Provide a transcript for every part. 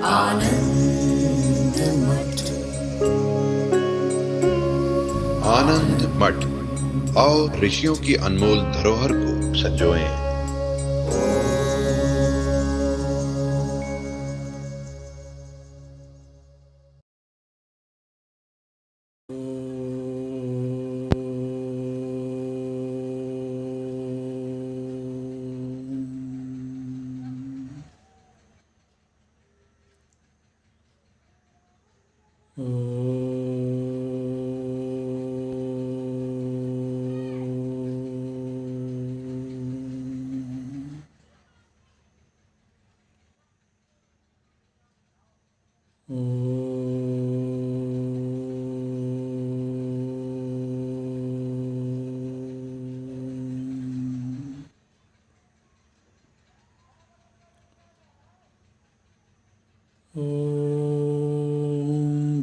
आनंद मठ। आनंद मठ और ऋषियों की अनमोल धरोहर को संजोएं।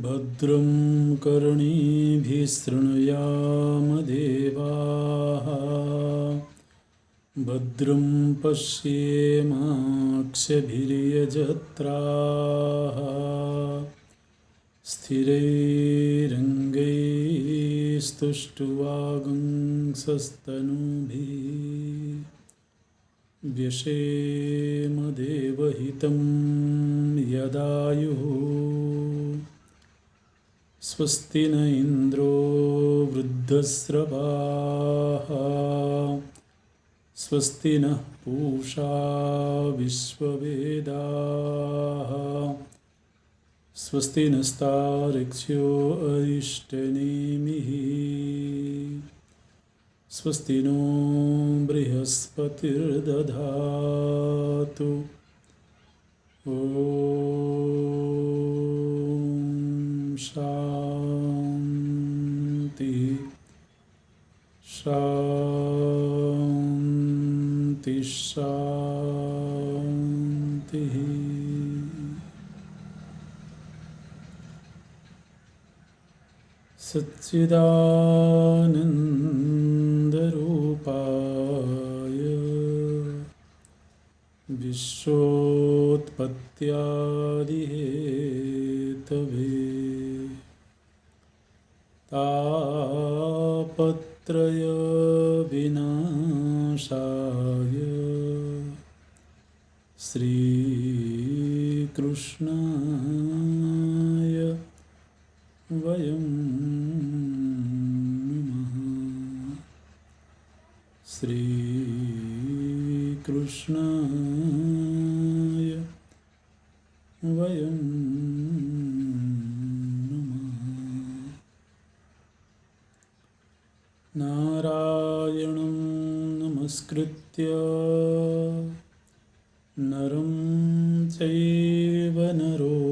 भद्रं कर्णेभिः शृणुयाम देवाः भद्रं पश्येमाक्षभिर्यजत्राः स्थिरैरङ्गैस्तुष्टुवागुंसस्तनूभिः व्यशेम देवहितं यदायुः स्वस्ति न इन्द्रो वृद्धस्रवाः स्वस्ति नः पूषा विश्ववेदाः स्वस्ति नस्तार्क्ष्यो अरिष्टनेमिः स्वस्ति नो बृहस्पतिर्दधातु ॐ शान्ति शान्ति शान्तिः। सच्चिदानन्दरूपाय विश्वोत्पत्त्यादिहेतवे तापत्रयविनाशाय श्रीकृष्णाय वयं नमः। श्रीकृष्णाय वयं नमः। नारायणं नमस्कृत्य नरं चैव नरोत्तमं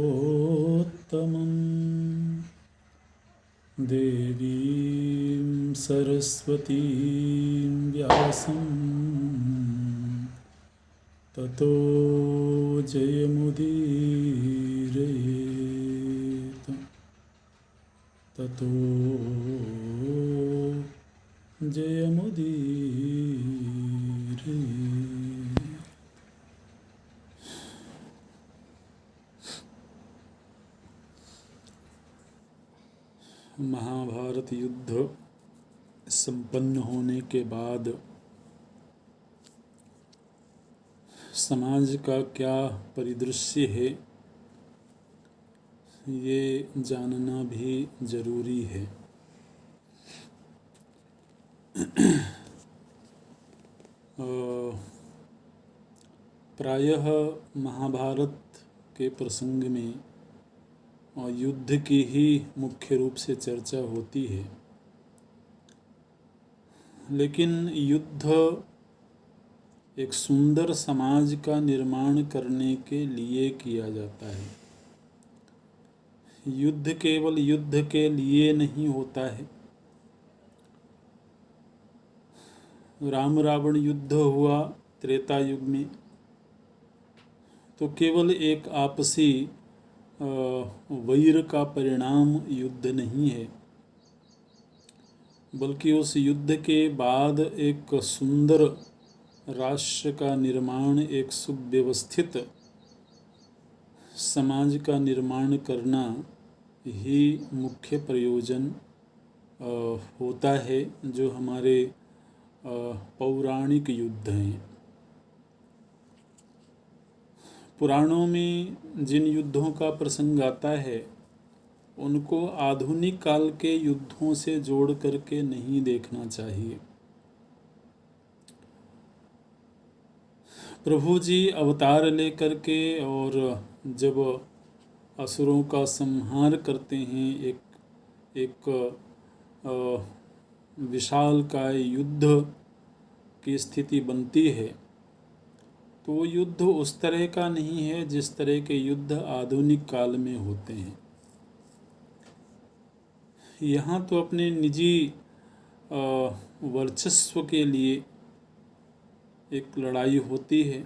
देवीं सरस्वतीं व्यासं ततो जयमुदीरयेत् ततो जयमुदीरयेत्। महाभारत युद्ध संपन्न होने के बाद समाज का क्या परिदृश्य है ये जानना भी जरूरी है। प्रायः महाभारत के प्रसंग में युद्ध की ही मुख्य रूप से चर्चा होती है, लेकिन युद्ध एक सुंदर समाज का निर्माण करने के लिए किया जाता है। युद्ध केवल युद्ध के लिए नहीं होता है। राम रावण युद्ध हुआ त्रेता युग में, तो केवल एक आपसी वैर का परिणाम युद्ध नहीं है, बल्कि उस युद्ध के बाद एक सुंदर राष्ट्र का निर्माण, एक सुव्यवस्थित समाज का निर्माण करना ही मुख्य प्रयोजन होता है, जो हमारे पौराणिक युद्ध हैं। पुराणों में जिन युद्धों का प्रसंग आता है उनको आधुनिक काल के युद्धों से जोड़ करके नहीं देखना चाहिए। प्रभु जी अवतार लेकर के और जब असुरों का संहार करते हैं, एक विशालकाय युद्ध की स्थिति बनती है, तो वो युद्ध उस तरह का नहीं है जिस तरह के युद्ध आधुनिक काल में होते हैं। यहाँ तो अपने निजी वर्चस्व के लिए एक लड़ाई होती है,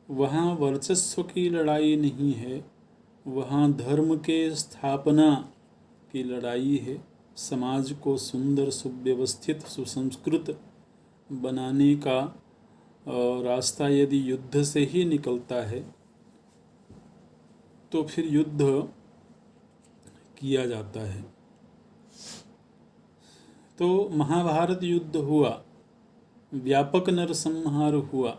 वहाँ वर्चस्व की लड़ाई नहीं है, वहाँ धर्म के स्थापना की लड़ाई है। समाज को सुंदर, सुव्यवस्थित, सुसंस्कृत बनाने का रास्ता यदि युद्ध से ही निकलता है तो फिर युद्ध किया जाता है। तो महाभारत युद्ध हुआ, व्यापक नरसंहार हुआ,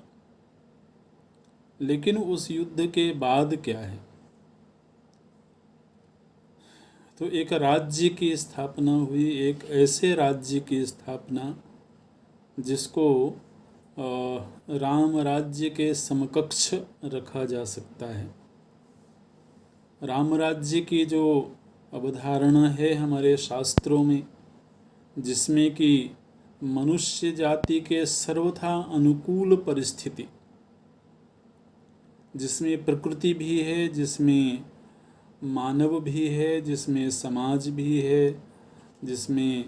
लेकिन उस युद्ध के बाद क्या है? तो एक राज्य की स्थापना हुई, एक ऐसे राज्य की स्थापना जिसको राम राज्य के समकक्ष रखा जा सकता है। राम राज्य की जो अवधारणा है हमारे शास्त्रों में, जिसमें कि मनुष्य जाति के सर्वथा अनुकूल परिस्थिति, जिसमें प्रकृति भी है, जिसमें मानव भी है, जिसमें समाज भी है, जिसमें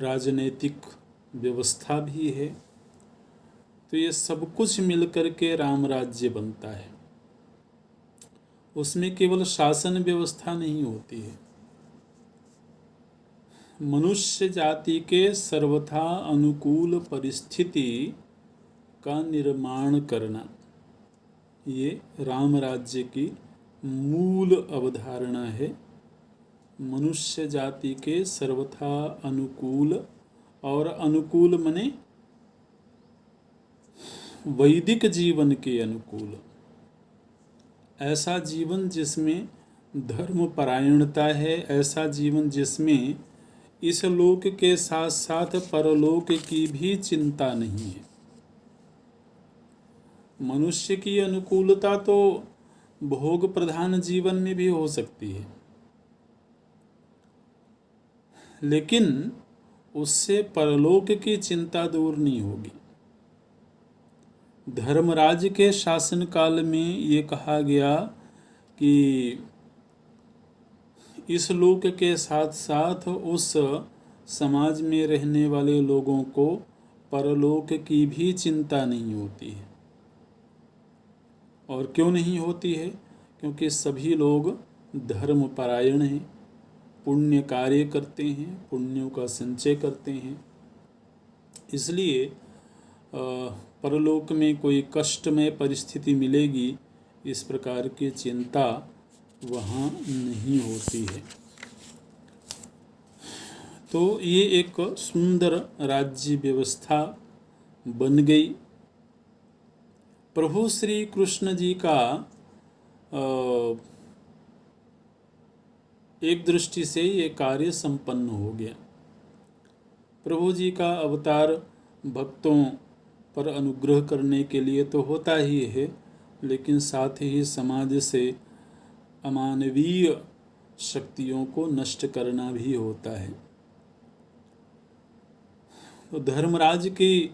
राजनीतिक व्यवस्था भी है, तो ये सब कुछ मिलकर के राम राज्य बनता है। उसमें केवल शासन व्यवस्था नहीं होती है, मनुष्य जाति के सर्वथा अनुकूल परिस्थिति का निर्माण करना, ये राम राज्य की मूल अवधारणा है। मनुष्य जाति के सर्वथा अनुकूल, और अनुकूल मने वैदिक जीवन के अनुकूल, ऐसा जीवन जिसमें धर्म परायणता है, ऐसा जीवन जिसमें इस लोक के साथ साथ परलोक की भी चिंता नहीं है। मनुष्य की अनुकूलता तो भोग प्रधान जीवन में भी हो सकती है, लेकिन उससे परलोक की चिंता दूर नहीं होगी। धर्मराज के शासन काल में ये कहा गया कि इस लोक के साथ साथ उस समाज में रहने वाले लोगों को परलोक की भी चिंता नहीं होती है। और क्यों नहीं होती है? क्योंकि सभी लोग धर्म परायण हैं, पुण्य कार्य करते हैं, पुण्यों का संचय करते हैं, इसलिए परलोक में कोई कष्टमय परिस्थिति मिलेगी, इस प्रकार की चिंता वहाँ नहीं होती है। तो ये एक सुंदर राज्य व्यवस्था बन गई। प्रभु श्री कृष्ण जी का एक दृष्टि से ये कार्य संपन्न हो गया। प्रभु जी का अवतार भक्तों पर अनुग्रह करने के लिए तो होता ही है, लेकिन साथ ही समाज से अमानवीय शक्तियों को नष्ट करना भी होता है। तो धर्मराज की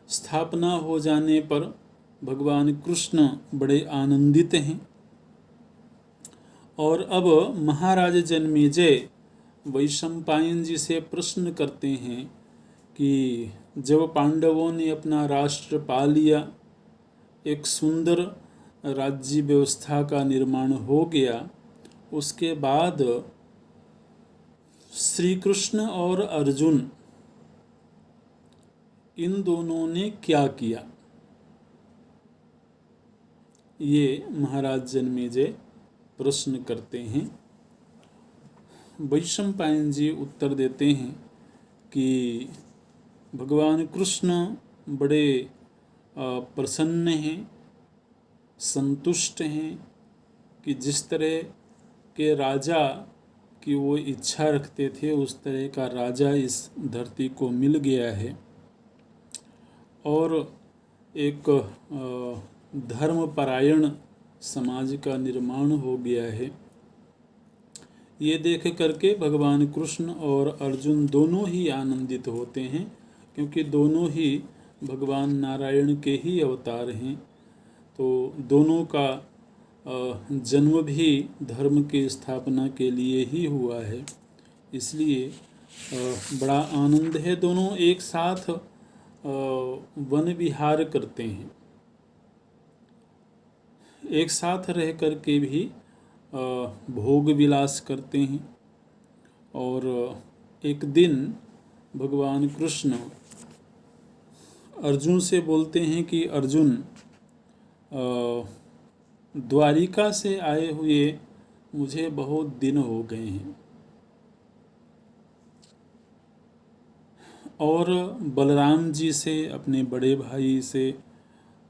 स्थापना हो जाने पर भगवान कृष्ण बड़े आनंदित हैं, और अब महाराज जन्मेजय वैशंपायन जी से प्रश्न करते हैं कि जब पांडवों ने अपना राष्ट्र पा लिया, एक सुंदर राज्य व्यवस्था का निर्माण हो गया, उसके बाद श्री कृष्ण और अर्जुन इन दोनों ने क्या किया? ये महाराज जन्मेजय प्रश्न करते हैं। वैशंपायन जी उत्तर देते हैं कि भगवान कृष्ण बड़े प्रसन्न हैं, संतुष्ट हैं कि जिस तरह के राजा की वो इच्छा रखते थे उस तरह का राजा इस धरती को मिल गया है और एक धर्मपरायण समाज का निर्माण हो गया है। ये देख करके भगवान कृष्ण और अर्जुन दोनों ही आनंदित होते हैं, क्योंकि दोनों ही भगवान नारायण के ही अवतार हैं। तो दोनों का जन्म भी धर्म की स्थापना के लिए ही हुआ है, इसलिए बड़ा आनंद है। दोनों एक साथ वन विहार करते हैं, एक साथ रह कर के भी भोग विलास करते हैं। और एक दिन भगवान कृष्ण अर्जुन से बोलते हैं कि अर्जुन, द्वारिका से आए हुए मुझे बहुत दिन हो गए हैं और बलराम जी से, अपने बड़े भाई से,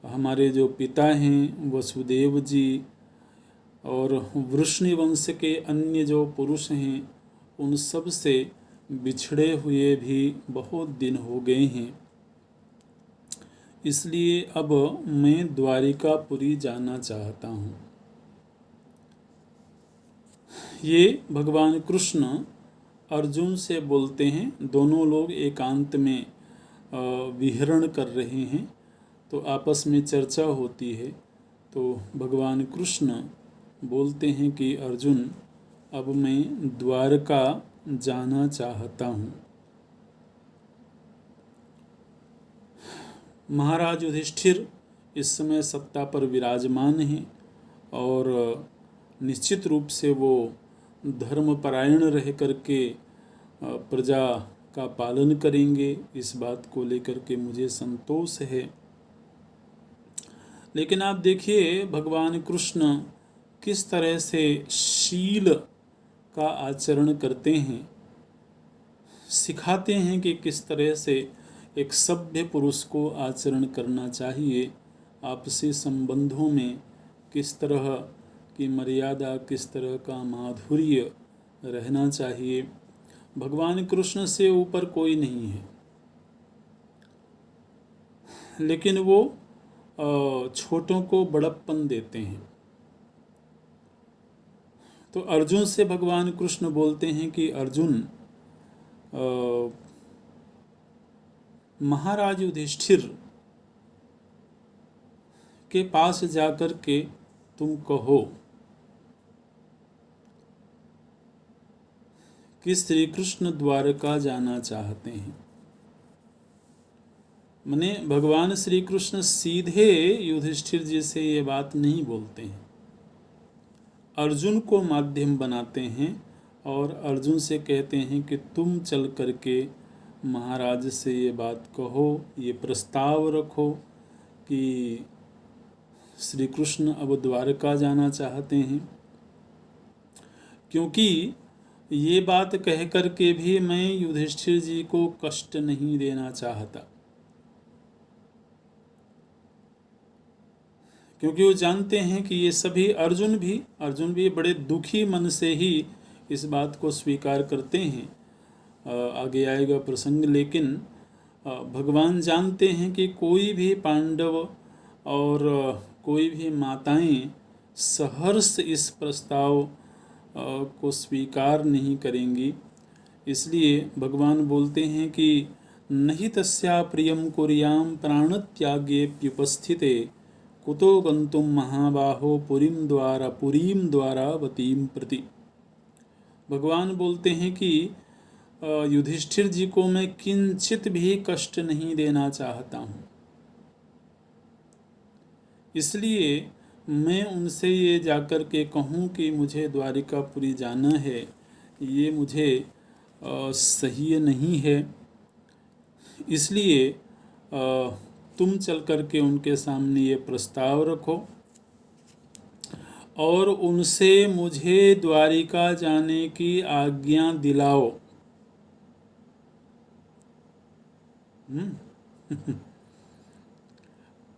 हमारे जो पिता हैं वसुदेव जी और वृष्णि वंश के अन्य जो पुरुष हैं उन सब से बिछड़े हुए भी बहुत दिन हो गए हैं। इसलिए अब मैं द्वारिकापुरी जाना चाहता हूँ। ये भगवान कृष्ण अर्जुन से बोलते हैं। दोनों लोग एकांत में विहरण कर रहे हैं, तो आपस में चर्चा होती है। तो भगवान कृष्ण बोलते हैं कि अर्जुन, अब मैं द्वारका जाना चाहता हूँ। महाराज युधिष्ठिर इस समय सत्ता पर विराजमान हैं और निश्चित रूप से वो धर्मपरायण रह करके प्रजा का पालन करेंगे, इस बात को लेकर के मुझे संतोष है। लेकिन आप देखिए भगवान कृष्ण किस तरह से शील का आचरण करते हैं, सिखाते हैं कि किस तरह से एक सभ्य पुरुष को आचरण करना चाहिए, आपसी संबंधों में किस तरह की मर्यादा, किस तरह का माधुर्य रहना चाहिए। भगवान कृष्ण से ऊपर कोई नहीं है, लेकिन वो छोटों को बड़प्पन देते हैं। तो अर्जुन से भगवान कृष्ण बोलते हैं कि अर्जुन, महाराज युधिष्ठिर के पास जाकर के तुम कहो कि श्री कृष्ण द्वारका जाना चाहते हैं। माने भगवान श्री कृष्ण सीधे युधिष्ठिर जी से ये बात नहीं बोलते हैं, अर्जुन को माध्यम बनाते हैं और अर्जुन से कहते हैं कि तुम चल करके महाराज से ये बात कहो, ये प्रस्ताव रखो कि श्री कृष्ण अब द्वारका जाना चाहते हैं। क्योंकि ये बात कह कर के भी मैं युधिष्ठिर जी को कष्ट नहीं देना चाहता, क्योंकि वो जानते हैं कि ये सभी अर्जुन भी बड़े दुखी मन से ही इस बात को स्वीकार करते हैं। आगे आएगा प्रसंग, लेकिन भगवान जानते हैं कि कोई भी पांडव और कोई भी माताएं सहर्ष इस प्रस्ताव को स्वीकार नहीं करेंगी। इसलिए भगवान बोलते हैं कि नहि तस्या प्रियम कुर्याम प्राणत्यागेप्युपस्थिते कुतो गंतुम महाबाहो पुरीम द्वारावतीम प्रति। भगवान बोलते हैं कि युधिष्ठिर जी को मैं किंचित भी कष्ट नहीं देना चाहता हूँ, इसलिए मैं उनसे ये जाकर के कहूँ कि मुझे द्वारिकापुरी जाना है, ये मुझे सही नहीं है। इसलिए तुम चल कर के उनके सामने ये प्रस्ताव रखो और उनसे मुझे द्वारिका जाने की आज्ञा दिलाओ।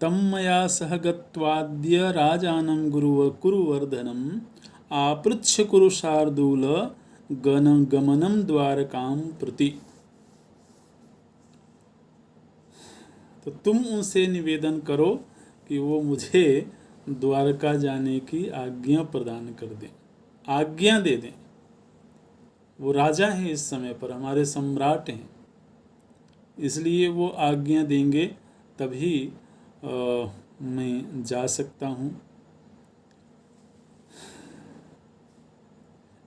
तम मया सह गत्वाद्य राजानं कुरुवर्धनम् आपृच्छ कुरु शार्दूल गमनं द्वारकां प्रति। तो तुम उनसे निवेदन करो कि वो मुझे द्वारका जाने की आज्ञा प्रदान कर दें, आज्ञा दे दें। वो राजा हैं, इस समय पर हमारे सम्राट हैं, इसलिए वो आज्ञा देंगे तभी मैं जा सकता हूँ।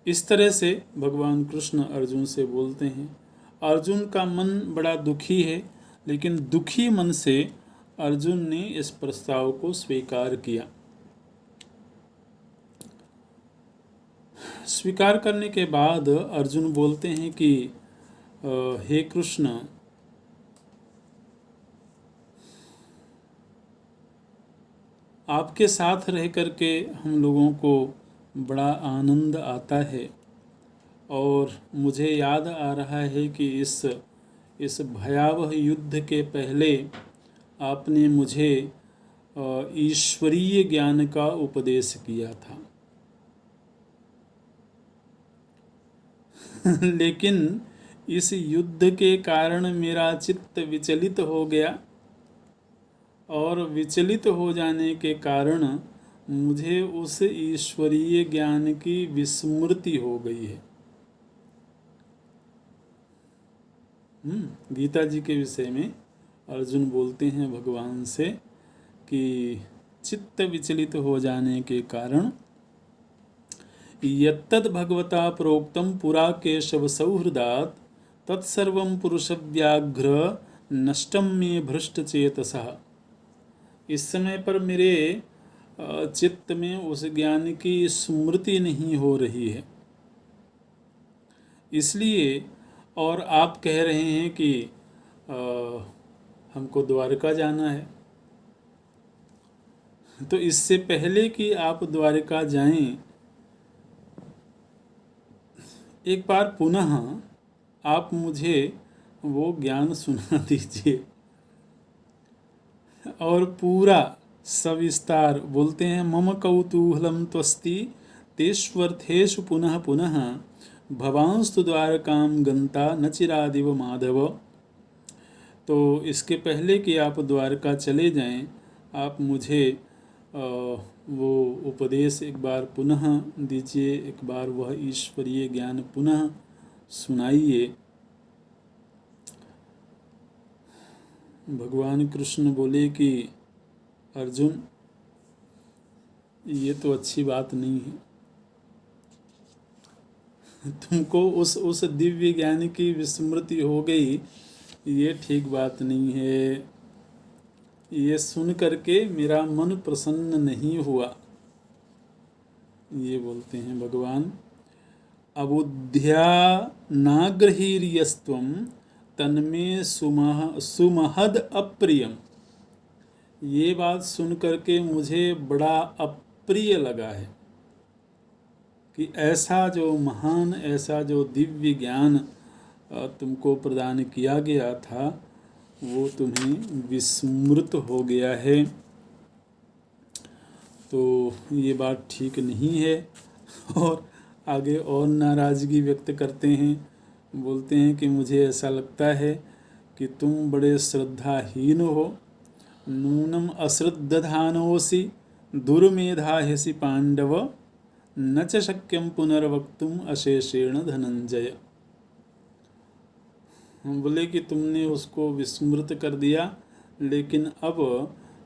इस तरह से भगवान कृष्ण अर्जुन से बोलते हैं। अर्जुन का मन बड़ा दुखी है, लेकिन दुखी मन से अर्जुन ने इस प्रस्ताव को स्वीकार किया। स्वीकार करने के बाद अर्जुन बोलते हैं कि हे कृष्ण, आपके साथ रह करके हम लोगों को बड़ा आनंद आता है, और मुझे याद आ रहा है कि इस भयावह युद्ध के पहले आपने मुझे ईश्वरीय ज्ञान का उपदेश किया था। लेकिन इस युद्ध के कारण मेरा चित्त विचलित हो गया, और विचलित हो जाने के कारण मुझे उस ईश्वरीय ज्ञान की विस्मृति हो गई है। गीता जी के विषय में अर्जुन बोलते हैं भगवान से कि चित्त विचलित हो जाने के कारण यत्तद् भगवता प्रोक्तम पुरा केशव सौहृदात् तत्सर्वं पुरुषव्याघ्र नष्टम में भ्रष्ट चेतसः। इस समय पर मेरे चित्त में उस ज्ञान की स्मृति नहीं हो रही है, इसलिए। और आप कह रहे हैं कि हमको द्वारका जाना है, तो इससे पहले कि आप द्वारका जाएं, एक बार पुनः आप मुझे वो ज्ञान सुना दीजिए। और पूरा सविस्तार बोलते हैं, मम कौतूहलं त्वस्ति तेष्वर्थेषु पुनः पुनः भवांस्तु द्वारकां गंता न चिरादिव माधव। तो इसके पहले कि आप द्वारका चले जाएं, आप मुझे वो उपदेश एक बार पुनः दीजिए, एक बार वह ईश्वरीय ज्ञान पुनः सुनाइए। भगवान कृष्ण बोले कि अर्जुन, ये तो अच्छी बात नहीं है। तुमको उस दिव्य ज्ञान की विस्मृति हो गई, ये ठीक बात नहीं है। ये सुन करके मेरा मन प्रसन्न नहीं हुआ। ये बोलते हैं भगवान, अबुद्ध्या नागृहीर्यस्त्वं तन्मे सुमहद अप्रियम। ये बात सुन करके मुझे बड़ा अप्रिय लगा है कि ऐसा जो महान, ऐसा जो दिव्य ज्ञान तुमको प्रदान किया गया था, वो तुम्हें विस्मृत हो गया है। तो ये बात ठीक नहीं है। और आगे और नाराज़गी व्यक्त करते हैं, बोलते हैं कि मुझे ऐसा लगता है कि तुम बड़े श्रद्धाहीन हो। नूनम अश्रद्धधानोसि दुर्मेधायसि पांडव न च शक्यम पुनर्वक्तुम अशेषेण धनंजय। हम बोले कि तुमने उसको विस्मृत कर दिया, लेकिन अब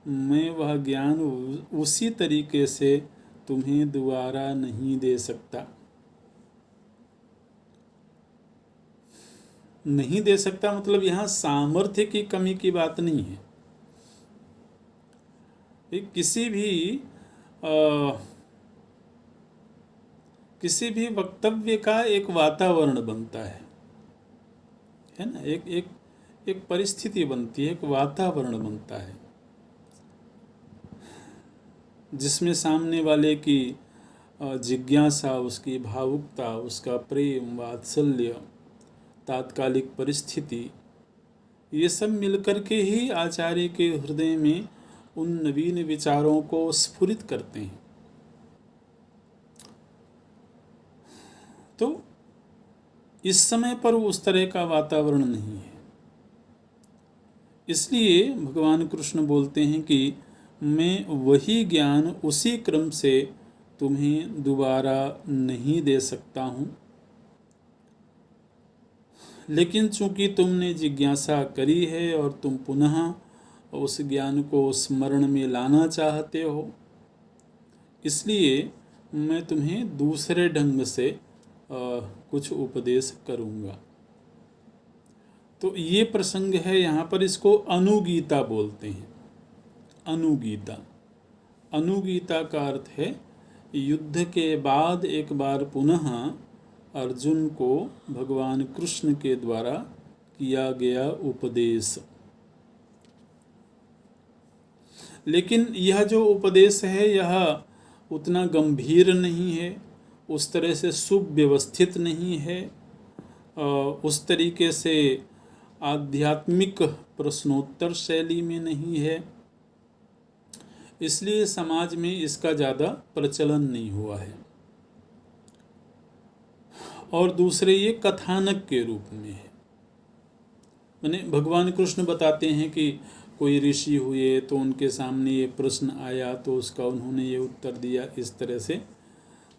मैं वह ज्ञान उसी तरीके से तुम्हें दोबारा नहीं दे सकता। नहीं दे सकता मतलब यहाँ सामर्थ्य की कमी की बात नहीं है। किसी भी वक्तव्य का एक वातावरण बनता है ना। एक परिस्थिति बनती है, एक वातावरण बनता है, जिसमें सामने वाले की जिज्ञासा, उसकी भावुकता, उसका प्रेम, वात्सल्य, तात्कालिक परिस्थिति, ये सब मिलकर के ही आचार्य के हृदय में उन नवीन विचारों को स्फुरित करते हैं। तो इस समय पर उस तरह का वातावरण नहीं है। इसलिए भगवान कृष्ण बोलते हैं कि मैं वही ज्ञान उसी क्रम से तुम्हें दोबारा नहीं दे सकता हूँ, लेकिन चूंकि तुमने जिज्ञासा करी है और तुम पुनः उस ज्ञान को स्मरण में लाना चाहते हो, इसलिए मैं तुम्हें दूसरे ढंग से कुछ उपदेश करूँगा। तो ये प्रसंग है, यहाँ पर इसको अनुगीता बोलते हैं। अनुगीता, अनुगीता का अर्थ है युद्ध के बाद एक बार पुनः अर्जुन को भगवान कृष्ण के द्वारा किया गया उपदेश। लेकिन यह जो उपदेश है यह उतना गंभीर नहीं है, उस तरह से सुव्यवस्थित नहीं है, उस तरीके से आध्यात्मिक प्रश्नोत्तर शैली में नहीं है, इसलिए समाज में इसका ज़्यादा प्रचलन नहीं हुआ है। और दूसरे ये कथानक के रूप में है, माने भगवान कृष्ण बताते हैं कि कोई ऋषि हुए तो उनके सामने ये प्रश्न आया तो उसका उन्होंने ये उत्तर दिया, इस तरह से।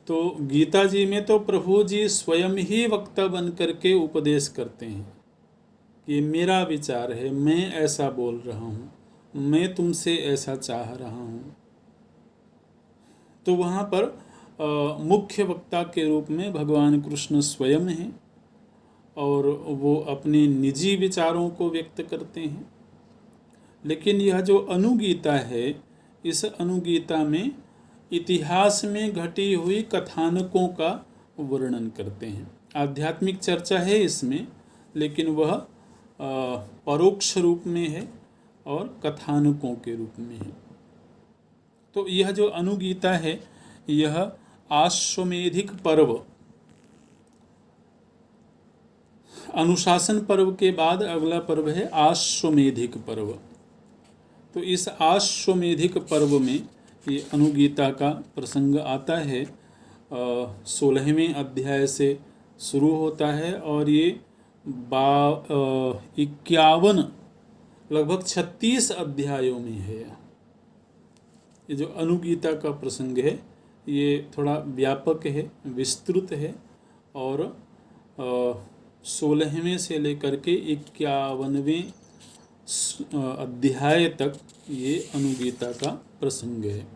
तो गीता जी में तो प्रभु जी स्वयं ही वक्ता बन करके उपदेश करते हैं कि मेरा विचार है, मैं ऐसा बोल रहा हूँ, मैं तुमसे ऐसा चाह रहा हूँ। तो वहाँ पर मुख्य वक्ता के रूप में भगवान कृष्ण स्वयं हैं और वो अपने निजी विचारों को व्यक्त करते हैं। लेकिन यह जो अनुगीता है, इस अनुगीता में इतिहास में घटी हुई कथानकों का वर्णन करते हैं। आध्यात्मिक चर्चा है इसमें, लेकिन वह परोक्ष रूप में है और कथानकों के रूप में है। तो यह जो अनुगीता है यह आश्वमेधिक पर्व, अनुशासन पर्व के बाद अगला पर्व है आश्वमेधिक पर्व। तो इस आश्वमेधिक पर्व में ये अनुगीता का प्रसंग आता है। 16वें अध्याय से शुरू होता है और ये 51 लगभग 36 अध्यायों में है। ये जो अनुगीता का प्रसंग है ये थोड़ा व्यापक है, विस्तृत है और 16वें से लेकर के 51वें अध्याय तक ये अनुगीता का प्रसंग है।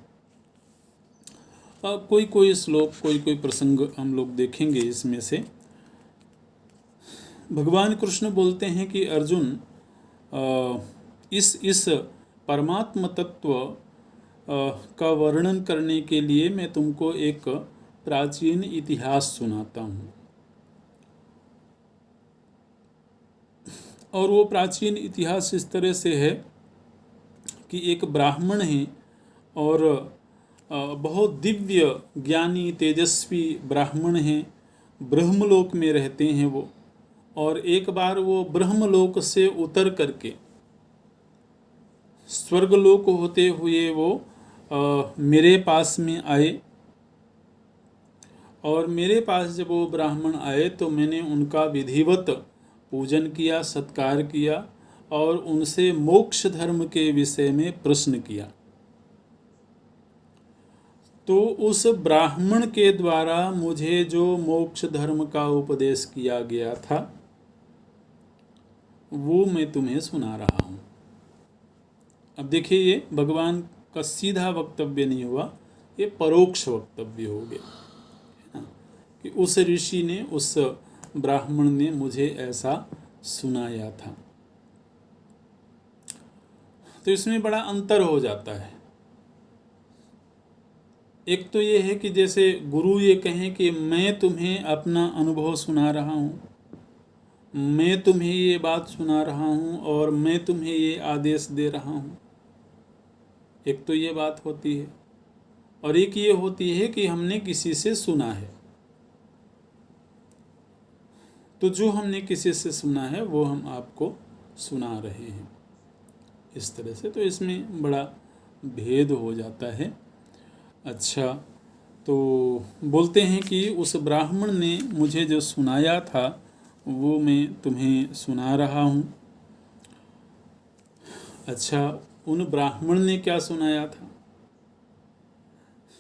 कोई कोई श्लोक, कोई कोई प्रसंग हम लोग देखेंगे इसमें से। भगवान कृष्ण बोलते हैं कि अर्जुन, इस परमात्म तत्व का वर्णन करने के लिए मैं तुमको एक प्राचीन इतिहास सुनाता हूँ। और वो प्राचीन इतिहास इस तरह से है कि एक ब्राह्मण है और बहुत दिव्य ज्ञानी तेजस्वी ब्राह्मण हैं, ब्रह्मलोक में रहते हैं वो। और एक बार वो ब्रह्मलोक से उतर करके स्वर्गलोक होते हुए वो मेरे पास में आए। और मेरे पास जब वो ब्राह्मण आए तो मैंने उनका विधिवत पूजन किया, सत्कार किया और उनसे मोक्ष धर्म के विषय में प्रश्न किया। तो उस ब्राह्मण के द्वारा मुझे जो मोक्ष धर्म का उपदेश किया गया था वो मैं तुम्हें सुना रहा हूँ। अब देखिए, ये भगवान का सीधा वक्तव्य नहीं हुआ, ये परोक्ष वक्तव्य हो गया कि उस ऋषि ने, उस ब्राह्मण ने मुझे ऐसा सुनाया था। तो इसमें बड़ा अंतर हो जाता है। एक तो ये है कि जैसे गुरु ये कहें कि मैं तुम्हें अपना अनुभव सुना रहा हूँ, मैं तुम्हें ये बात सुना रहा हूँ और मैं तुम्हें ये आदेश दे रहा हूँ, एक तो ये बात होती है। और एक ये होती है कि हमने किसी से सुना है। तो जो हमने किसी से सुना है वो हम आपको सुना रहे हैं, इस तरह से। तो इसमें बड़ा भेद हो जाता है। अच्छा, तो बोलते हैं कि उस ब्राह्मण ने मुझे जो सुनाया था वो मैं तुम्हें सुना रहा हूँ। अच्छा, उन ब्राह्मण ने क्या सुनाया था?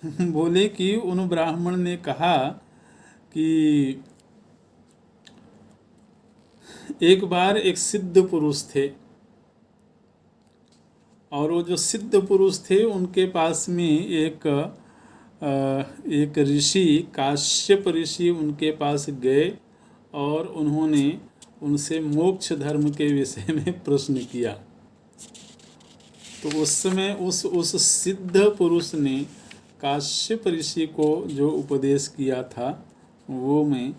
बोले कि उन ब्राह्मण ने कहा कि एक बार एक सिद्ध पुरुष थे, और वो जो सिद्ध पुरुष थे उनके पास में एक ऋषि, काश्यप ऋषि उनके पास गए और उन्होंने उनसे मोक्ष धर्म के विषय में प्रश्न किया। तो उस समय उस सिद्ध पुरुष ने काश्यप ऋषि को जो उपदेश किया था वो मैं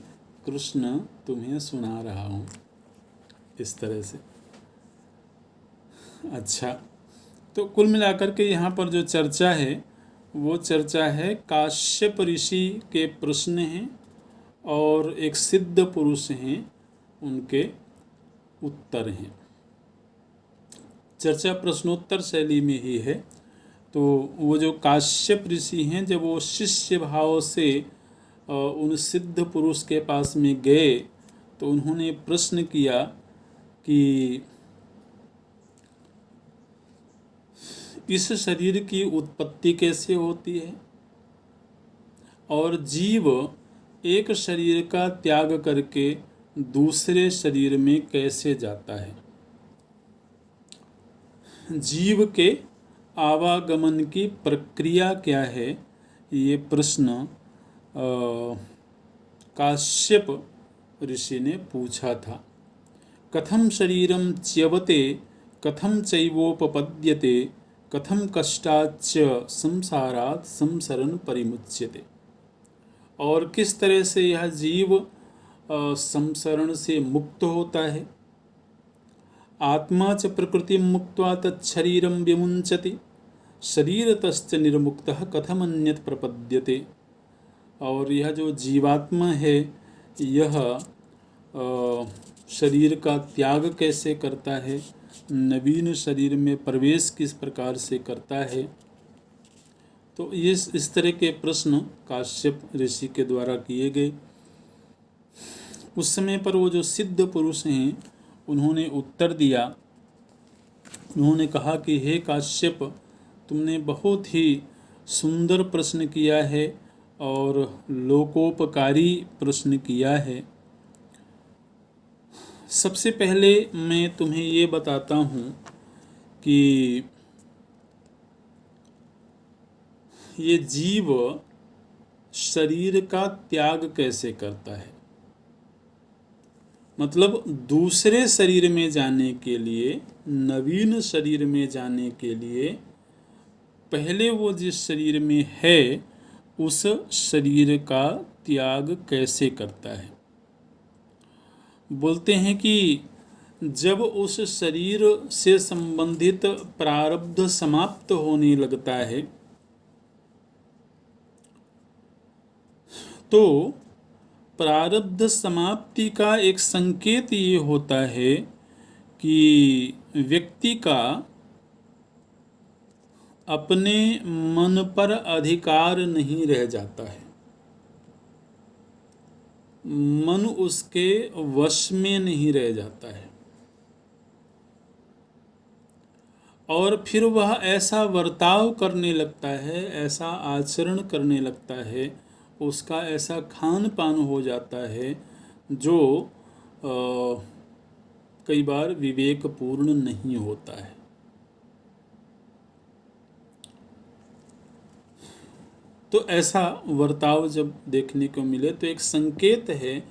कृष्ण तुम्हें सुना रहा हूँ, इस तरह से। अच्छा, तो कुल मिलाकर के यहाँ पर जो चर्चा है वो चर्चा है काश्यप ऋषि के प्रश्न हैं और एक सिद्ध पुरुष हैं उनके उत्तर हैं। चर्चा प्रश्नोत्तर शैली में ही है। तो वो जो काश्यप ऋषि हैं, जब वो शिष्य भाव से उन सिद्ध पुरुष के पास में गए तो उन्होंने प्रश्न किया कि इस शरीर की उत्पत्ति कैसे होती है और जीव एक शरीर का त्याग करके दूसरे शरीर में कैसे जाता है। जीव के आवागमन की प्रक्रिया क्या है, ये प्रश्न काश्यप ऋषि ने पूछा था। कथम शरीरम च्यवते कथम चैवोपपद्यते कथम कष्टाच्च संसारात् संसरण परिमुच्यते। और किस तरह से यह जीव संसरण से मुक्त होता है। आत्मा च प्रकृति मुक्त्वा तच्छरीरम विमुंचति शरीरतश्च निर्मुक्तः कथमन्यत् प्रपद्यते। और यह जो जीवात्मा है यह शरीर का त्याग कैसे करता है, नवीन शरीर में प्रवेश किस प्रकार से करता है। तो इस तरह के प्रश्न काश्यप ऋषि के द्वारा किए गए। उस समय पर वो जो सिद्ध पुरुष हैं उन्होंने उत्तर दिया। उन्होंने कहा कि हे काश्यप, तुमने बहुत ही सुंदर प्रश्न किया है और लोकोपकारी प्रश्न किया है। सबसे पहले मैं तुम्हें ये बताता हूँ कि ये जीव शरीर का त्याग कैसे करता है। मतलब दूसरे शरीर में जाने के लिए, नवीन शरीर में जाने के लिए पहले वो जिस शरीर में है उस शरीर का त्याग कैसे करता है। बोलते हैं कि जब उस शरीर से संबंधित प्रारब्ध समाप्त होने लगता है तो प्रारब्ध समाप्ति का एक संकेत ये होता है कि व्यक्ति का अपने मन पर अधिकार नहीं रह जाता है, मन उसके वश में नहीं रह जाता है। और फिर वह ऐसा बर्ताव करने लगता है, ऐसा आचरण करने लगता है, उसका ऐसा खान पान हो जाता है जो कई बार विवेकपूर्ण नहीं होता है। तो ऐसा वर्ताव जब देखने को मिले तो एक संकेत है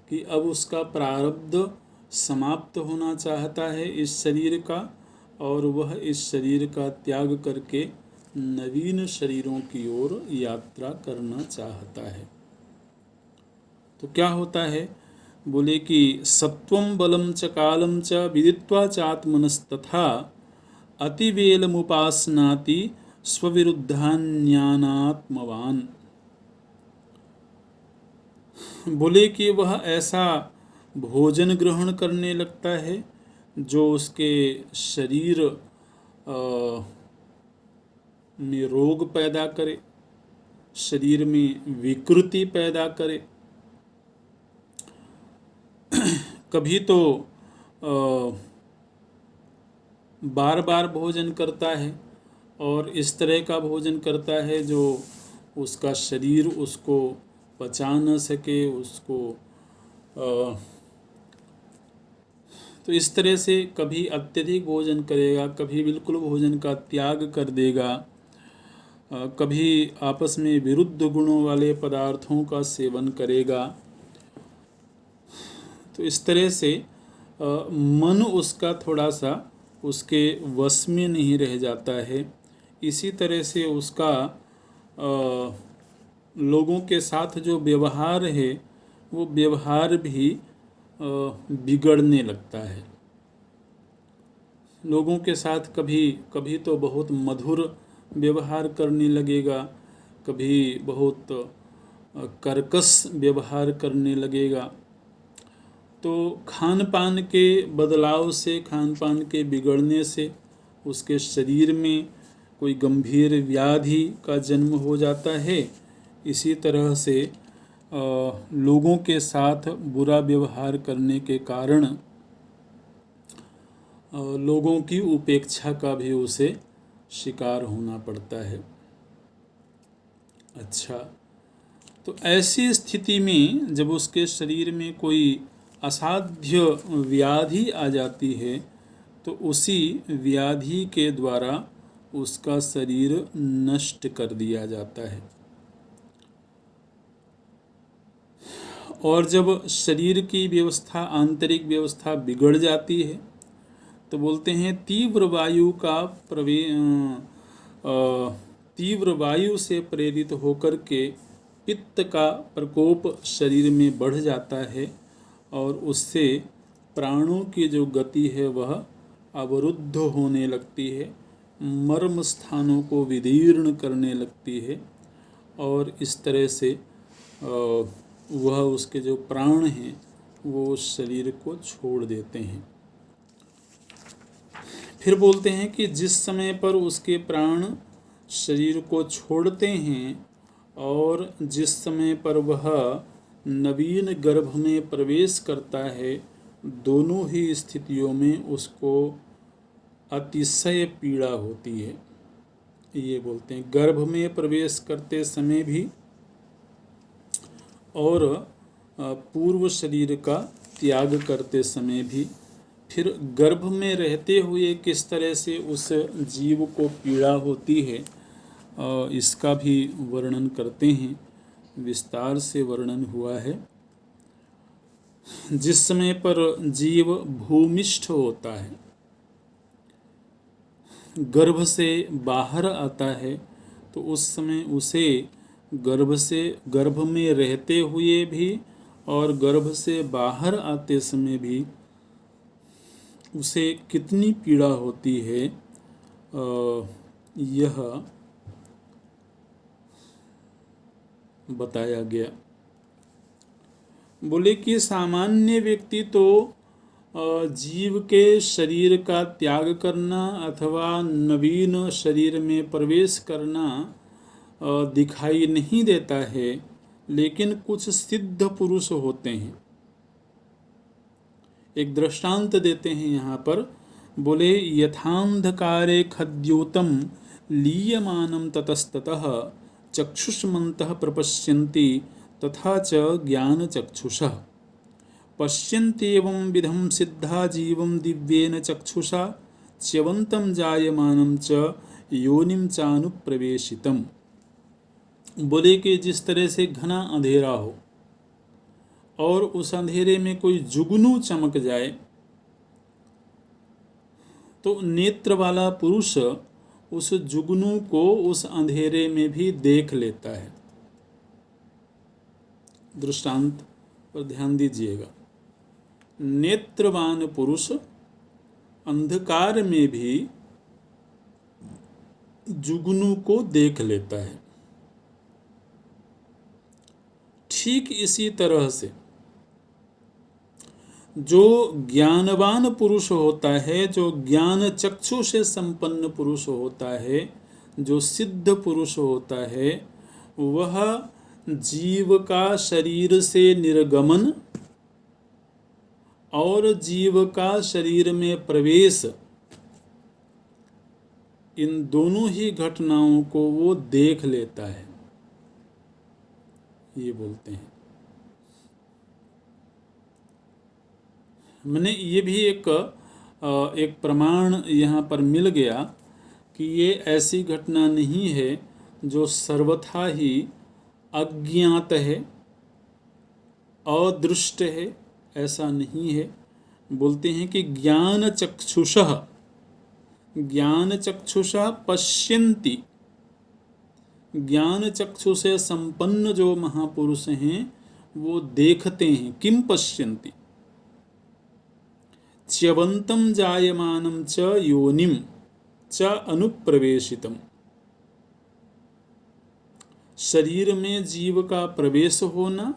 कि अब उसका प्रारब्ध समाप्त होना चाहता है इस शरीर का, और वह इस शरीर का त्याग करके नवीन शरीरों की ओर यात्रा करना चाहता है। तो क्या होता है, बोले कि सत्वं बलं च कालं च विदित्वा चात्मनस्तथा अतिवेलमुपासनाति स्वविरुद्धान्यानात्मवान। बोले कि वह ऐसा भोजन ग्रहण करने लगता है जो उसके शरीर में रोग पैदा करे, शरीर में विकृति पैदा करे। कभी तो बार बार भोजन करता है और इस तरह का भोजन करता है जो उसका शरीर उसको पचा न सके, उसको तो इस तरह से कभी अत्यधिक भोजन करेगा, कभी बिल्कुल भोजन का त्याग कर देगा, कभी आपस में विरुद्ध गुणों वाले पदार्थों का सेवन करेगा। तो इस तरह से मन उसका थोड़ा सा उसके वश में नहीं रह जाता है। इसी तरह से उसका लोगों के साथ जो व्यवहार है वो व्यवहार भी बिगड़ने लगता है। लोगों के साथ कभी तो बहुत मधुर व्यवहार करने लगेगा, कभी बहुत कर्कश व्यवहार करने लगेगा। तो खान पान के बदलाव से, खान पान के बिगड़ने से उसके शरीर में कोई गंभीर व्याधि का जन्म हो जाता है। इसी तरह से लोगों के साथ बुरा व्यवहार करने के कारण लोगों की उपेक्षा का भी उसे शिकार होना पड़ता है। अच्छा, तो ऐसी स्थिति में जब उसके शरीर में कोई असाध्य व्याधि आ जाती है तो उसी व्याधि के द्वारा उसका शरीर नष्ट कर दिया जाता है। और जब शरीर की व्यवस्था, आंतरिक व्यवस्था बिगड़ जाती है तो बोलते हैं तीव्र वायु से प्रेरित होकर के पित्त का प्रकोप शरीर में बढ़ जाता है और उससे प्राणों की जो गति है वह अवरुद्ध होने लगती है, मर्म स्थानों को विदीर्ण करने लगती है और इस तरह से वह उसके जो प्राण हैं वो शरीर को छोड़ देते हैं। फिर बोलते हैं कि जिस समय पर उसके प्राण शरीर को छोड़ते हैं और जिस समय पर वह नवीन गर्भ में प्रवेश करता है, दोनों ही स्थितियों में उसको अतिशय पीड़ा होती है। ये बोलते हैं गर्भ में प्रवेश करते समय भी और पूर्व शरीर का त्याग करते समय भी, फिर गर्भ में रहते हुए किस तरह से उस जीव को पीड़ा होती है इसका भी वर्णन करते हैं, विस्तार से वर्णन हुआ है। जिस समय पर जीव भूमिष्ठ होता है, गर्भ से बाहर आता है, तो उस समय उसे गर्भ में रहते हुए भी और गर्भ से बाहर आते समय भी उसे कितनी पीड़ा होती है यह बताया गया। बोले कि सामान्य व्यक्ति तो जीव के शरीर का त्याग करना अथवा नवीन शरीर में प्रवेश करना दिखाई नहीं देता है, लेकिन कुछ सिद्ध पुरुष होते हैं। एक दृष्टांत देते हैं यहाँ पर, बोले यथांधकारे खद्योतम लीयमानं ततस्ततः चक्षुष्मन्तः प्रपश्यन्ति तथा च ज्ञानचक्षुषः पश्यन्त्येवं विधं सिद्धा जीवं दिव्येन चक्षुषा च्यवन्तं जायमानं च योनिं चानुप्रवेशितम्। बोले कि जिस तरह से घना अंधेरा हो और उस अंधेरे में कोई जुगनू चमक जाए तो नेत्र वाला पुरुष उस जुगनू को उस अंधेरे में भी देख लेता है। दृष्टांत पर ध्यान दीजिएगा। नेत्रवान पुरुष अंधकार में भी जुगनू को देख लेता है। ठीक इसी तरह से जो ज्ञानवान पुरुष होता है, जो ज्ञान चक्षु से संपन्न पुरुष होता है, जो सिद्ध पुरुष होता है, वह जीव का शरीर से निर्गमन और जीव का शरीर में प्रवेश, इन दोनों ही घटनाओं को वो देख लेता है, ये बोलते हैं। मैंने ये भी एक प्रमाण यहाँ पर मिल गया कि ये ऐसी घटना नहीं है जो सर्वथा ही अज्ञात है, अदृष्ट है, ऐसा नहीं है। बोलते हैं कि ज्ञान चक्षुषः पश्यन्ति, ज्ञान चक्षु से संपन्न जो महापुरुष हैं वो देखते हैं। किम पश्यन्ति? च्यवन्तं जायमानं च योनिं च अनुप्रवेशितम्, शरीर में जीव का प्रवेश होना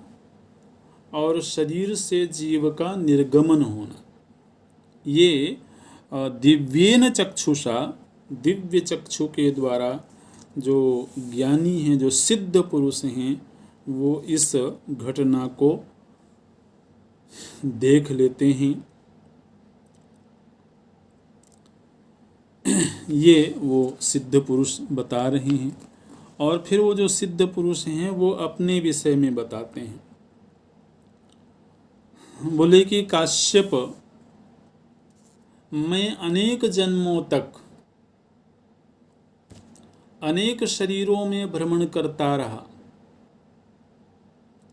और शरीर से जीव का निर्गमन होना, ये दिव्येन चक्षुषा, दिव्य चक्षु के द्वारा जो ज्ञानी हैं, जो सिद्ध पुरुष हैं, वो इस घटना को देख लेते हैं। ये वो सिद्ध पुरुष बता रहे हैं। और फिर वो जो सिद्ध पुरुष हैं वो अपने विषय में बताते हैं। बोले कि काश्यप, मैं अनेक जन्मों तक अनेक शरीरों में भ्रमण करता रहा।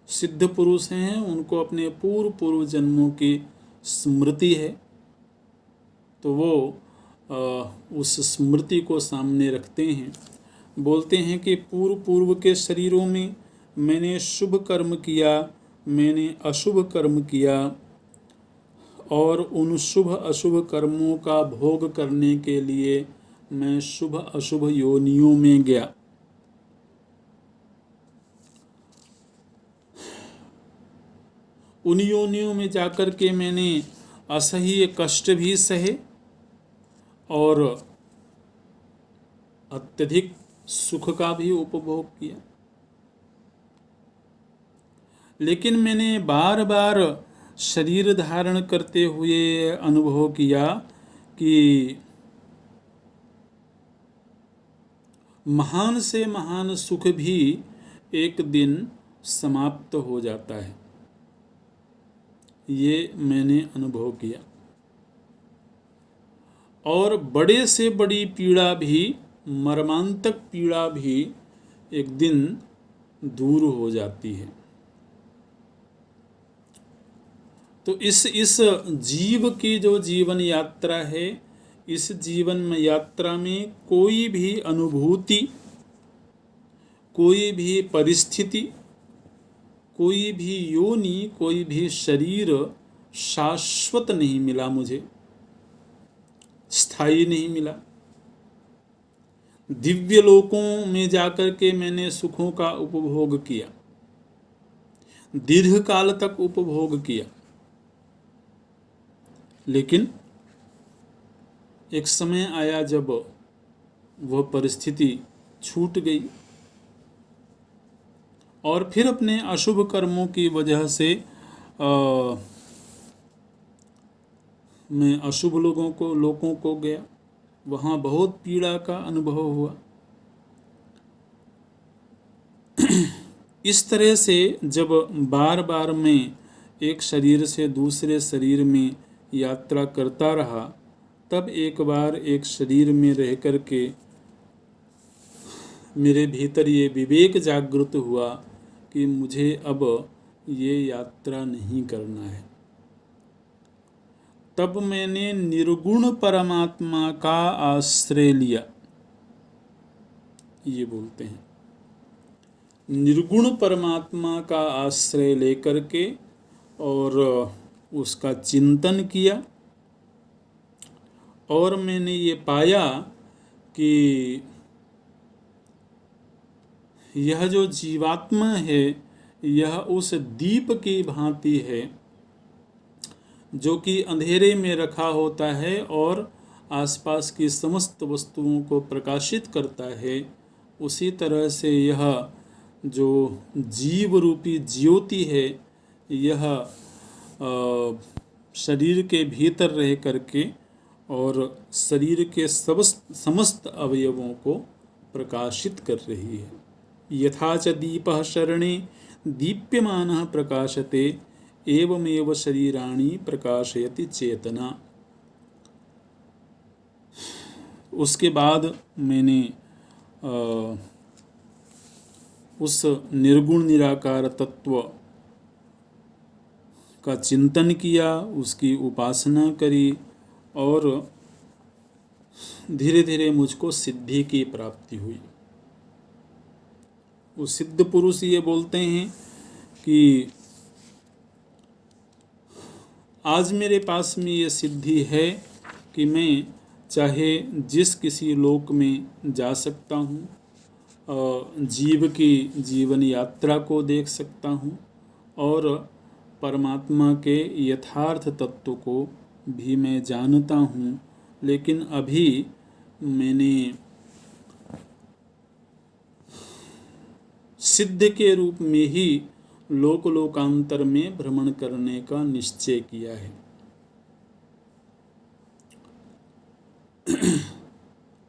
सिद्ध पुरुष हैं, उनको अपने पूर्व जन्मों की स्मृति है, तो वो उस स्मृति को सामने रखते हैं। बोलते हैं कि पूर्व के शरीरों में मैंने शुभ कर्म किया, मैंने अशुभ कर्म किया, और उन शुभ अशुभ कर्मों का भोग करने के लिए मैं शुभ अशुभ योनियों में गया। उन योनियों में जाकर के मैंने असह्य कष्ट भी सहे और अत्यधिक सुख का भी उपभोग किया। लेकिन मैंने बार बार शरीर धारण करते हुए अनुभव किया कि महान से महान सुख भी एक दिन समाप्त हो जाता है। ये मैंने अनुभव किया। और बड़े से बड़ी पीड़ा भी, मर्मांतक पीड़ा भी एक दिन दूर हो जाती है। तो इस जीव की जो जीवन यात्रा है, इस जीवन में यात्रा में कोई भी अनुभूति, कोई भी परिस्थिति, कोई भी योनि, कोई भी शरीर शाश्वत नहीं मिला मुझे, स्थायी नहीं मिला। दिव्य लोकों में जाकर के मैंने सुखों का उपभोग किया, दीर्घ काल तक उपभोग किया, लेकिन एक समय आया जब वह परिस्थिति छूट गई और फिर अपने अशुभ कर्मों की वजह से मैं अशुभ लोगों को गया। वहाँ बहुत पीड़ा का अनुभव हुआ। इस तरह से जब बार बार मैं एक शरीर से दूसरे शरीर में यात्रा करता रहा, तब एक बार एक शरीर में रह कर के मेरे भीतर ये विवेक जागृत हुआ कि मुझे अब ये यात्रा नहीं करना है। तब मैंने निर्गुण परमात्मा का आश्रय लिया। ये बोलते हैं, निर्गुण परमात्मा का आश्रय लेकर के और उसका चिंतन किया, और मैंने ये पाया कि यह जो जीवात्मा है यह उस दीप की भांति है जो कि अंधेरे में रखा होता है और आसपास की समस्त वस्तुओं को प्रकाशित करता है। उसी तरह से यह जो जीव रूपी ज्योति है यह शरीर के भीतर रह करके और शरीर के समस्त अवयवों को प्रकाशित कर रही है। यथा च दीपः शरणे दीप्यमानः प्रकाशते एवमेव शरीराणि प्रकाशयति चेतना। उसके बाद मैंने उस निर्गुण निराकार तत्व का चिंतन किया, उसकी उपासना करी और धीरे धीरे मुझको सिद्धि की प्राप्ति हुई। वो सिद्ध पुरुष ये बोलते हैं कि आज मेरे पास में ये सिद्धि है कि मैं चाहे जिस किसी लोक में जा सकता हूँ, जीव की जीवन यात्रा को देख सकता हूँ और परमात्मा के यथार्थ तत्व को भी मैं जानता हूँ। लेकिन अभी मैंने सिद्ध के रूप में ही लोकांतर में भ्रमण करने का निश्चय किया है।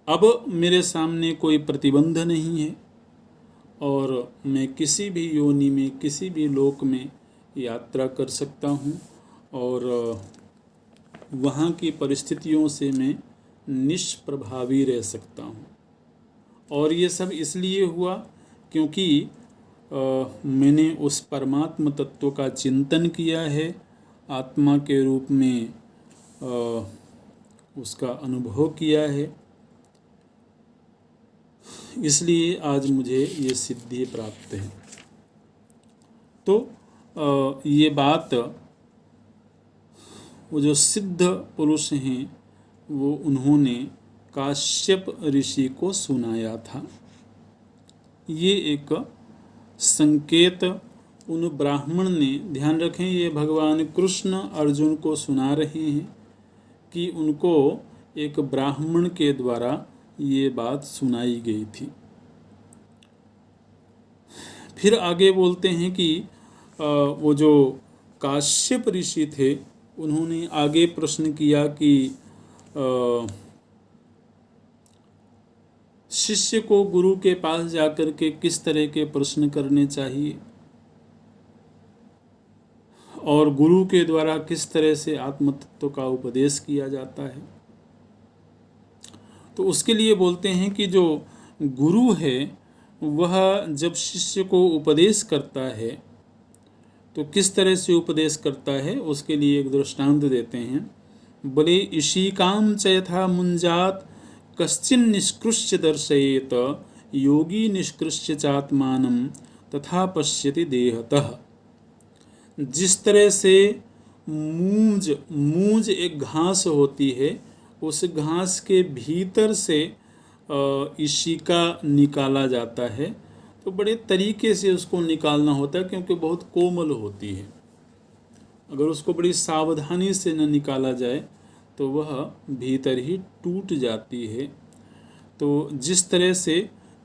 अब मेरे सामने कोई प्रतिबंध नहीं है और मैं किसी भी योनि में किसी भी लोक में यात्रा कर सकता हूँ और वहाँ की परिस्थितियों से मैं निष्प्रभावी रह सकता हूँ। और ये सब इसलिए हुआ क्योंकि मैंने उस परमात्म तत्व का चिंतन किया है, आत्मा के रूप में उसका अनुभव किया है, इसलिए आज मुझे ये सिद्धि प्राप्त है। तो ये बात वो जो सिद्ध पुरुष हैं वो उन्होंने काश्यप ऋषि को सुनाया था। ये एक संकेत उन ब्राह्मण ने, ध्यान रखें ये भगवान कृष्ण अर्जुन को सुना रहे हैं कि उनको एक ब्राह्मण के द्वारा ये बात सुनाई गई थी। फिर आगे बोलते हैं कि वो जो काश्यप ऋषि थे उन्होंने आगे प्रश्न किया कि शिष्य को गुरु के पास जाकर के किस तरह के प्रश्न करने चाहिए और गुरु के द्वारा किस तरह से आत्म तत्व का उपदेश किया जाता है। तो उसके लिए बोलते हैं कि जो गुरु है वह जब शिष्य को उपदेश करता है तो किस तरह से उपदेश करता है उसके लिए एक दृष्टांत देते हैं। बोले ईशिकाम च यथा मुंजात कश्चिन निष्कृष्य दर्शयेत योगी निष्कृष्य चात्मानं तथा पश्यति देहतः। जिस तरह से मूंज एक घास होती है, उस घास के भीतर से ईशिका निकाला जाता है, तो बड़े तरीके से उसको निकालना होता है क्योंकि बहुत कोमल होती है। अगर उसको बड़ी सावधानी से न निकाला जाए तो वह भीतर ही टूट जाती है। तो जिस तरह से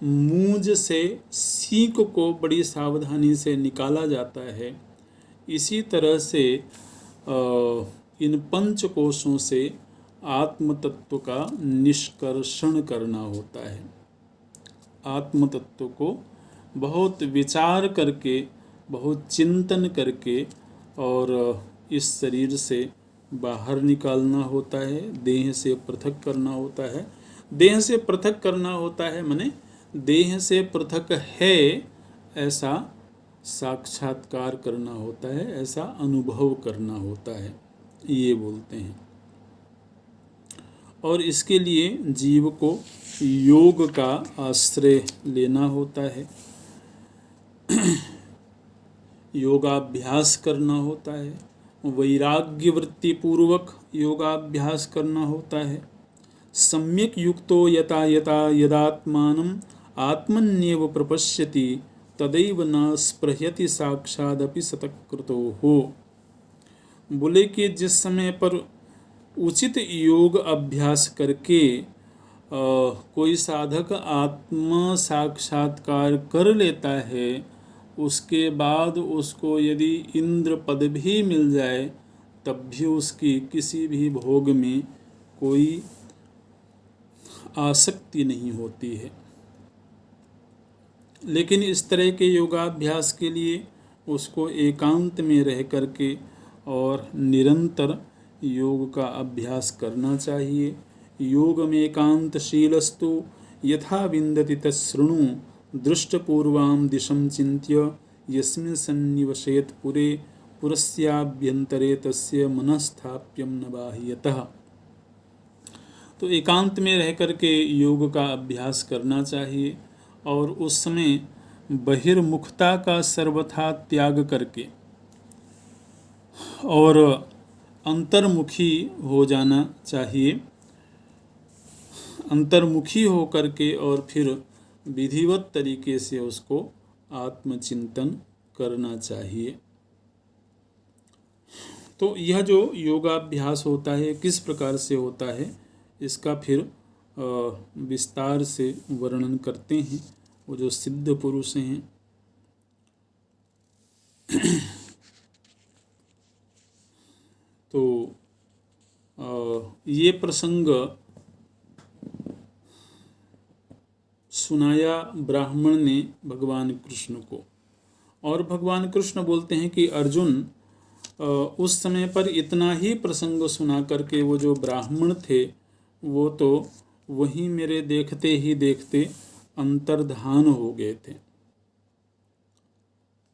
मूंज से सींक को बड़ी सावधानी से निकाला जाता है, इसी तरह से इन पंच कोशों से आत्म तत्व का निष्कर्षण करना होता है। आत्म तत्व को बहुत विचार करके, बहुत चिंतन करके और इस शरीर से बाहर निकालना होता है, देह से पृथक करना होता है। देह से पृथक करना होता है माने देह से पृथक है ऐसा साक्षात्कार करना होता है, ऐसा अनुभव करना होता है, ये बोलते हैं। और इसके लिए जीव को योग का आश्रय लेना होता है, योगाभ्यास करना होता है, वैराग्य वृत्ति पूर्वक योगाभ्यास करना होता है। सम्यक युक्तो यता यता यदात्मानं आत्मन्येव प्रपश्यति तदैव न स्पृह्यति साक्षादपि सतकृतो हो। बोले कि जिस समय पर उचित योग अभ्यास करके कोई साधक आत्म साक्षात्कार कर लेता है, उसके बाद उसको यदि इंद्र पद भी मिल जाए तब भी उसकी किसी भी भोग में कोई आसक्ति नहीं होती है। लेकिन इस तरह के योगाभ्यास के लिए उसको एकांत में रह करके और निरंतर योग का अभ्यास करना चाहिए। योग में एकांतशीलस्तु यथा विन्दति तच्छृणु दृष्टपूर्वां दिशं चिन्त्य यस्मिन् सन्निवसेत् पुरे पुरस्याभ्यन्तरे तस्य मनस्थाप्यं न बाह्यतः। तो एकांत में रह करके योग का अभ्यास करना चाहिए और उस समय बहिर्मुखता का सर्वथा त्याग करके और अंतर्मुखी हो जाना चाहिए। अंतर्मुखी हो करके और फिर विधिवत तरीके से उसको आत्मचिंतन करना चाहिए। तो यह जो योगाभ्यास होता है किस प्रकार से होता है, इसका फिर विस्तार से वर्णन करते हैं वो जो सिद्ध पुरुष हैं। तो ये प्रसंग सुनाया ब्राह्मण ने भगवान कृष्ण को, और भगवान कृष्ण बोलते हैं कि अर्जुन उस समय पर इतना ही प्रसंग सुना करके वो जो ब्राह्मण थे वो तो वहीं मेरे देखते ही देखते अंतर्धान हो गए थे।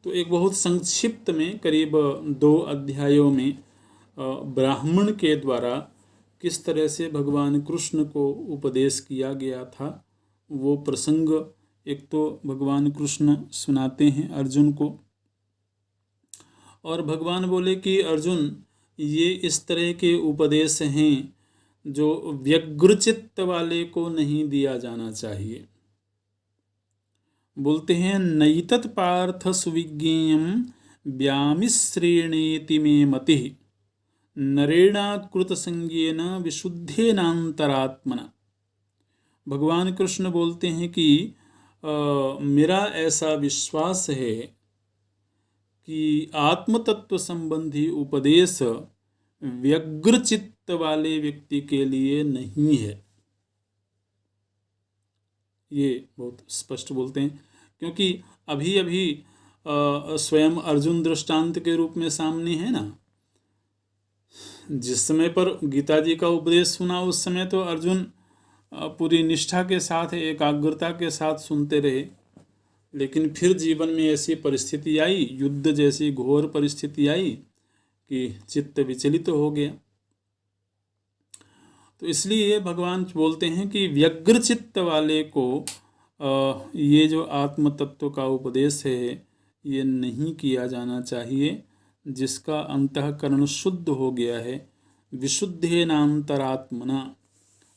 तो एक बहुत संक्षिप्त में करीब 2 अध्यायों में ब्राह्मण के द्वारा किस तरह से भगवान कृष्ण को उपदेश किया गया था वो प्रसंग एक तो भगवान कृष्ण सुनाते हैं अर्जुन को, और भगवान बोले कि अर्जुन ये इस तरह के उपदेश हैं जो व्यग्रचित्त वाले को नहीं दिया जाना चाहिए। बोलते हैं नैतत् पार्थ सुविज्ञेयं व्यामिश्रेणेति मे मतिः नरेणाकृत संज्ञेन विशुद्धेनांतरात्मना। भगवान कृष्ण बोलते हैं कि मेरा ऐसा विश्वास है कि आत्मतत्व संबंधी उपदेश व्यग्रचित्त वाले व्यक्ति के लिए नहीं है। ये बहुत स्पष्ट बोलते हैं, क्योंकि अभी अभी स्वयं अर्जुन दृष्टांत के रूप में सामने है ना। जिस समय पर गीता जी का उपदेश सुना उस समय तो अर्जुन पूरी निष्ठा के साथ एकाग्रता के साथ सुनते रहे, लेकिन फिर जीवन में ऐसी परिस्थिति आई, युद्ध जैसी घोर परिस्थिति आई कि चित्त विचलित हो गया। तो इसलिए भगवान बोलते हैं कि व्यग्र चित्त वाले को ये जो आत्म तत्व का उपदेश है ये नहीं किया जाना चाहिए। जिसका अंतःकरण शुद्ध हो गया है, विशुद्धेनांतरात्मना,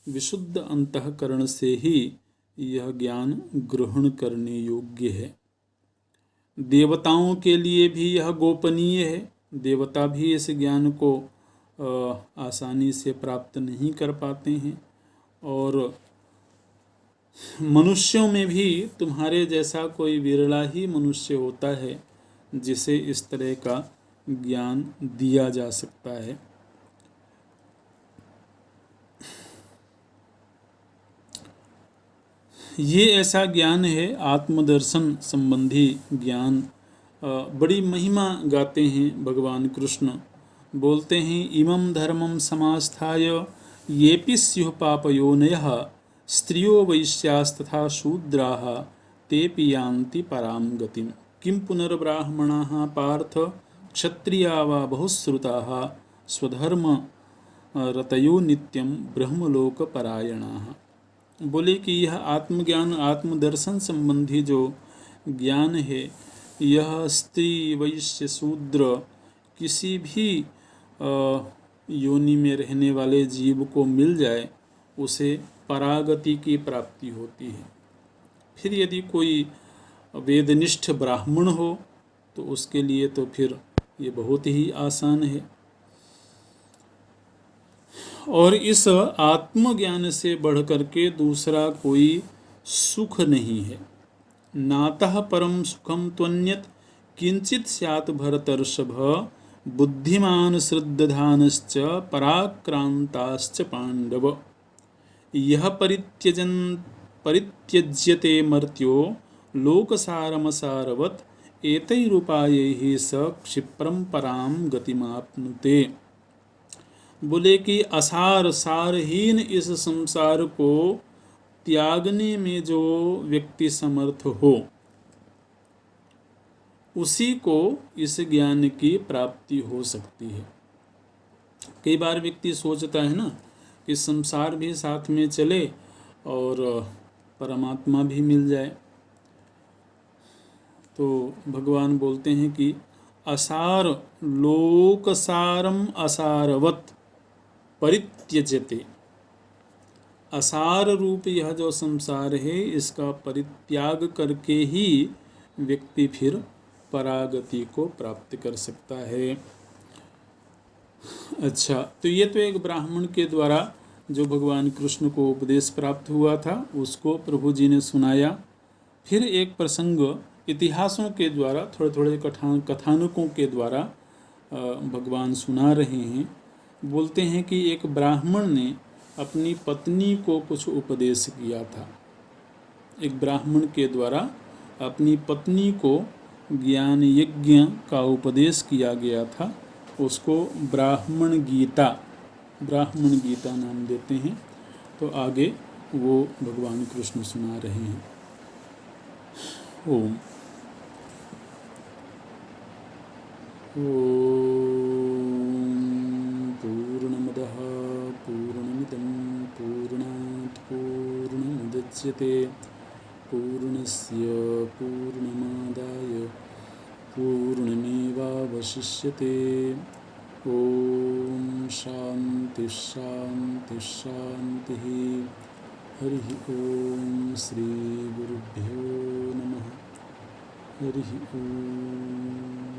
विशुद्ध अंतःकरण से ही यह ज्ञान ग्रहण करने योग्य है। देवताओं के लिए भी यह गोपनीय है। देवता भी इस ज्ञान को आसानी से प्राप्त नहीं कर पाते हैं, और मनुष्यों में भी तुम्हारे जैसा कोई विरला ही मनुष्य होता है जिसे इस तरह का ज्ञान दिया जा सकता है। ये ऐसा ज्ञान है आत्मदर्शन संबंधी ज्ञान। बड़ी महिमा गाते हैं भगवान कृष्ण। बोलते हैं इमं धर्मं समास्थाय येऽपि स्युः पापयोनयः स्त्रियो वैश्यास्तथा शूद्राः तेऽपि यान्ति परां गतिम् किं पुनर्ब्राह्मणाः पार्थ क्षत्रिया वा बहुश्रुताः स्वधर्म रतयो नित्यं ब्रह्मलोकपरायणाः। बोले कि यह आत्मज्ञान आत्मदर्शन संबंधी जो ज्ञान है यह स्त्री वैश्य शूद्र किसी भी योनि में रहने वाले जीव को मिल जाए उसे परागति की प्राप्ति होती है। फिर यदि कोई वेदनिष्ठ ब्राह्मण हो तो उसके लिए तो फिर ये बहुत ही आसान है। और इस आत्मज्ञान से बढ़ करके दूसरा कोई सुख नहीं है। नातः परम सुखम त्वन्यत् किंचित स्यात् भरतर्षभ, बुद्धिमान श्रद्धानश्च पराक्रांताश्च पांडव। यह परित्यज्यते मर्त्यो लोकसारमसारवत्, एतैरुपायैः स क्षिप्रं परां गतिमाप्नुते। बोले कि असार सारहीन इस संसार को त्यागने में जो व्यक्ति समर्थ हो, उसी को इस ज्ञान की प्राप्ति हो सकती है। कई बार व्यक्ति सोचता है ना कि संसार भी साथ में चले और परमात्मा भी मिल जाए। तो भगवान बोलते हैं कि असार लोकसारम असारवत परित्यज्यते। असार रूप यह जो संसार है, इसका परित्याग करके ही व्यक्ति फिर परागति को प्राप्त कर सकता है। अच्छा, तो ये तो एक ब्राह्मण के द्वारा जो भगवान कृष्ण को उपदेश प्राप्त हुआ था उसको प्रभु जी ने सुनाया। फिर एक प्रसंग इतिहासों के द्वारा, थोड़े थोड़े कथानकों के द्वारा भगवान सुना रहे हैं। बोलते हैं कि एक ब्राह्मण ने अपनी पत्नी को कुछ उपदेश किया था। एक ब्राह्मण के द्वारा अपनी पत्नी को ज्ञान यज्ञ का उपदेश किया गया था। उसको ब्राह्मण गीता नाम देते हैं। तो आगे वो भगवान कृष्ण सुना रहे हैं। ओम पूर्णमदः पूर्णमिदं पूर्णात् पूर्णमुदच्यते पूर्णस्य पूर्णमादाय पूर्णमेवावशिष्यते। ओम शांति शांति शांति। हरि ओम। श्री गुरुभ्यो नमः। हरि ओम।